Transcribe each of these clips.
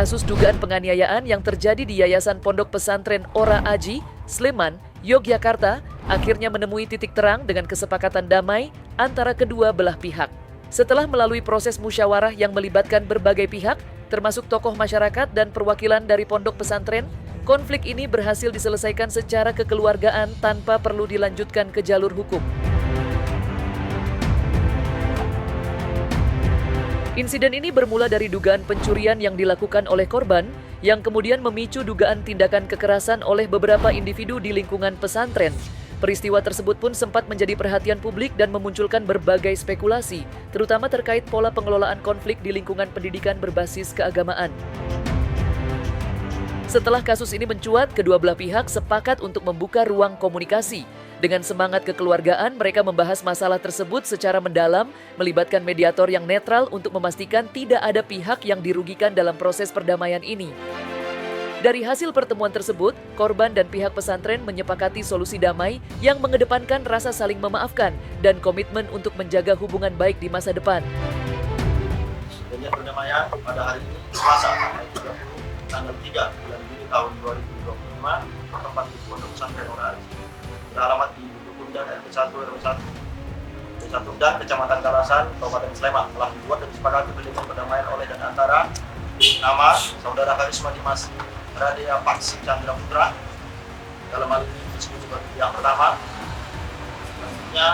kasus dugaan penganiayaan yang terjadi di Yayasan Pondok Pesantren Ora Aji, Sleman, Yogyakarta, akhirnya menemui titik terang dengan kesepakatan damai antara kedua belah pihak. Setelah melalui proses musyawarah yang melibatkan berbagai pihak, termasuk tokoh masyarakat dan perwakilan dari pondok pesantren, konflik ini berhasil diselesaikan secara kekeluargaan tanpa perlu dilanjutkan ke jalur hukum. Insiden ini bermula dari dugaan pencurian yang dilakukan oleh korban, yang kemudian memicu dugaan tindakan kekerasan oleh beberapa individu di lingkungan pesantren. Peristiwa tersebut pun sempat menjadi perhatian publik dan memunculkan berbagai spekulasi, terutama terkait pola pengelolaan konflik di lingkungan pendidikan berbasis keagamaan. Setelah kasus ini mencuat, kedua belah pihak sepakat untuk membuka ruang komunikasi. Dengan semangat kekeluargaan, mereka membahas masalah tersebut secara mendalam, melibatkan mediator yang netral untuk memastikan tidak ada pihak yang dirugikan dalam proses perdamaian ini. Dari hasil pertemuan tersebut, korban dan pihak pesantren menyepakati solusi damai yang mengedepankan rasa saling memaafkan dan komitmen untuk menjaga hubungan baik di masa depan. Adanya perdamaian pada hari ini, Selasa, tanggal 3 bulan Juni tahun 2025, bertempat di Pondok Pesantren Ora Aji. Beralamat di Bunda RT 1 RW 1 Desa Tundan, Kecamatan Kalasan, Kabupaten Sleman, telah dibuat dan disepakati berjalan perdamaian oleh dan antara nama Saudara Karisma Dimas Radea Paksi Chandra Putra, dalam hal ini disebut sebagai yang pertama. Selanjutnya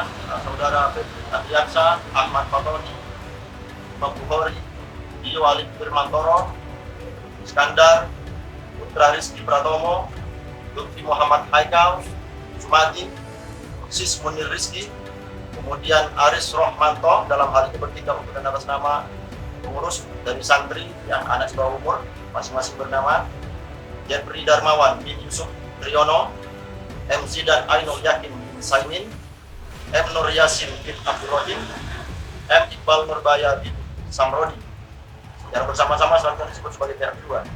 Saudara Febri Adriansa, Ahmad Fatoni, Bukhari, Dio Walid Firmantoro, Iskandar, Putra Rizky Pratomo, Lutfi Muhammad Haikal, Sumati, Sis Munir Rizky, kemudian Aris Rohmanto, dalam hal ini bertiga untuk atas nama pengurus dari santri yang anak di bawah umur, masing-masing bernama Jeffrey Darmawan bin Yusuf Triyono, M. Zidan Ainul Yakin bin Saimin, M. Nur Yasin bin Abdurrahim, M. Iqbal Nurbaya bin Samrodi, yang bersama-sama selanjutnya disebut sebagai pihak kedua.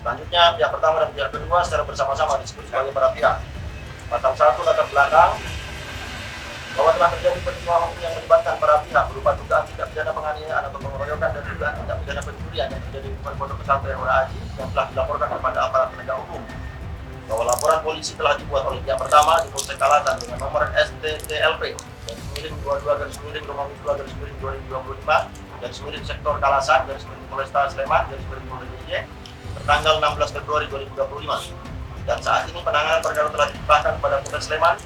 Selanjutnya pihak pertama dan pihak kedua secara bersama-sama disebut sebagai para pihak. Pasal 1 latar belakang bahwa telah terjadi pertemuan yang melibatkan para pihak berupa dugaan tindak pidana penganiayaan atau pengeroyokan dan dugaan tindak pidana pencurian yang terjadi di Pondok Pesantren Ora Aji yang telah dilaporkan kepada aparat penegak hukum. Bahwa laporan polisi telah dibuat oleh pihak pertama di Polsek Kalasan dengan nomor STTLP garis miring 22 garis miring Romawi 2 garis miring 2025 garis miring sektor Kalasan garis miring Polresta Sleman garis miring Polda DIY tertanggal 16 Februari 2025. Dan saat ini penanganan perkara telah dilimpahkan kepada Polres Sleman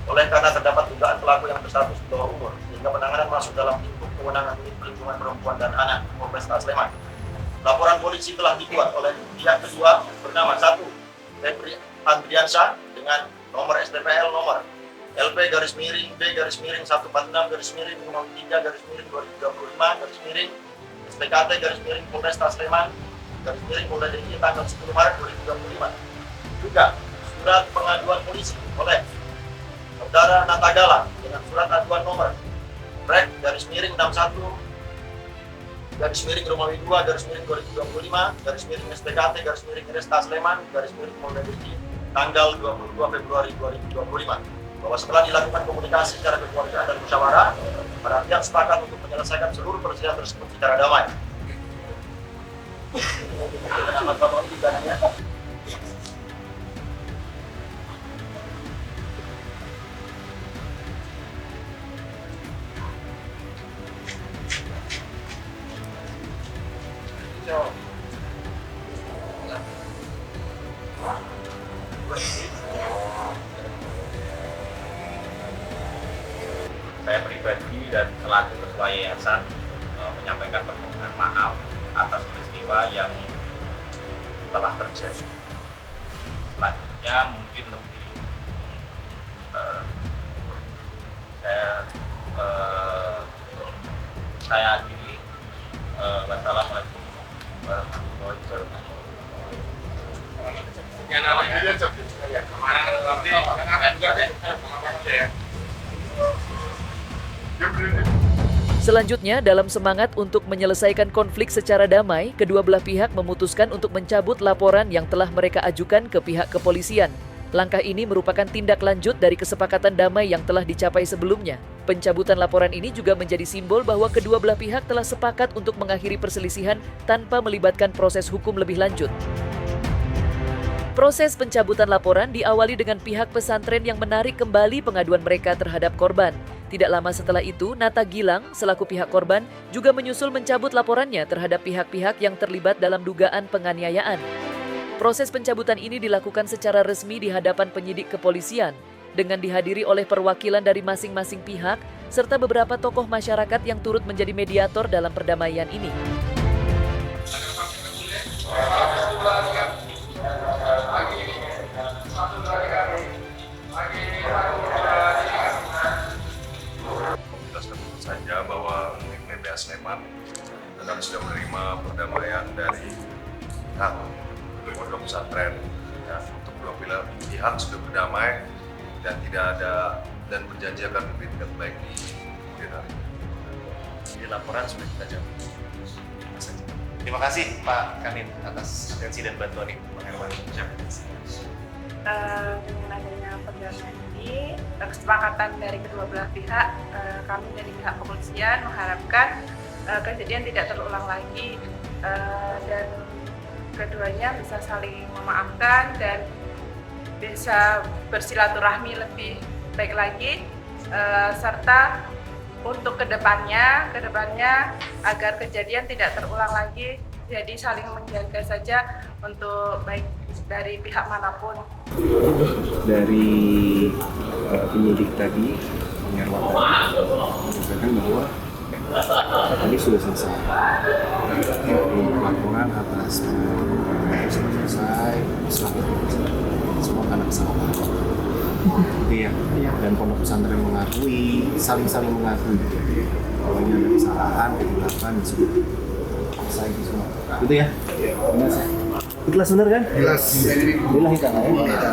oleh karena terdapat dugaan pelaku yang berstatus di bawah umur, sehingga penanganan masuk dalam lingkup kewenangan Unit Perlindungan Perempuan dan Anak Polresta Sleman. Laporan polisi telah dibuat oleh pihak kedua bernama 1. Febri Andriansa dengan nomor STPL nomor LP garis miring B garis miring 146 garis miring 03 garis miring 2025 garis miring SPKT garis miring Polresta Sleman garis miring Polda DIY tanggal 10 Maret 2025. Juga surat pengaduan polisi oleh Saudara Natagala dengan surat aduan nomor REK garis miring 61 garis miring Romawi 2 garis miring 2025 garis miring SPKT garis miring Resta Sleman garis miring Polda DIY tanggal 22 Februari 2025 bahwa setelah dilakukan komunikasi secara kekeluargaan dan musyawarah, para pihak sepakat untuk menyelesaikan seluruh perselisihan tersebut secara damai. Ahmad Fatoni di kanannya. Saya pribadi dan selaku ketua yayasan menyampaikan permohonan maaf atas peristiwa yang telah terjadi. Selanjutnya mungkin lebih saya akhiri. Wassalamualaikum warahmatullahi wabarakatuh. Selanjutnya, dalam semangat untuk menyelesaikan konflik secara damai, kedua belah pihak memutuskan untuk mencabut laporan yang telah mereka ajukan ke pihak kepolisian. Langkah ini merupakan tindak lanjut dari kesepakatan damai yang telah dicapai sebelumnya. Pencabutan laporan ini juga menjadi simbol bahwa kedua belah pihak telah sepakat untuk mengakhiri perselisihan tanpa melibatkan proses hukum lebih lanjut. Proses pencabutan laporan diawali dengan pihak pesantren yang menarik kembali pengaduan mereka terhadap korban. Tidak lama setelah itu, Nata Gilang, selaku pihak korban, juga menyusul mencabut laporannya terhadap pihak-pihak yang terlibat dalam dugaan penganiayaan. Proses pencabutan ini dilakukan secara resmi di hadapan penyidik kepolisian, dengan dihadiri oleh perwakilan dari masing-masing pihak, serta beberapa tokoh masyarakat yang turut menjadi mediator dalam perdamaian ini. Saja bahwa Media Sleman kami sudah menerima perdamaian dari pihak pondok pesantren ya, untuk dua belah pihak sudah berdamai dan tidak ada dan berjanji akan bertindak baik di kemudian hari. Jadi laporan sudah kita jawab. Terima kasih Pak Kanin atas atensi dan bantuan ini, Bang Herman. Dengan adanya perdamaian ini, kesepakatan dari kedua belah pihak, kami dari pihak kepolisian mengharapkan kejadian tidak terulang lagi dan keduanya bisa saling memaafkan dan bisa bersilaturahmi lebih baik lagi, serta untuk kedepannya agar kejadian tidak terulang lagi, jadi saling menjaga saja untuk baik dari pihak manapun. Dari penyidik tadi menyampaikan bahwa tadi sudah selesai laporan atas sudah selesai, semua karena kesalahan. Iya. Dan pondok pesantren mengakui, saling mengakui bahwa ini ada kesalahan, kegelapan, sudah selesai semua. Gitu ya? Ikhlas benar kan? Ikhlas. Alhamdulillah ya.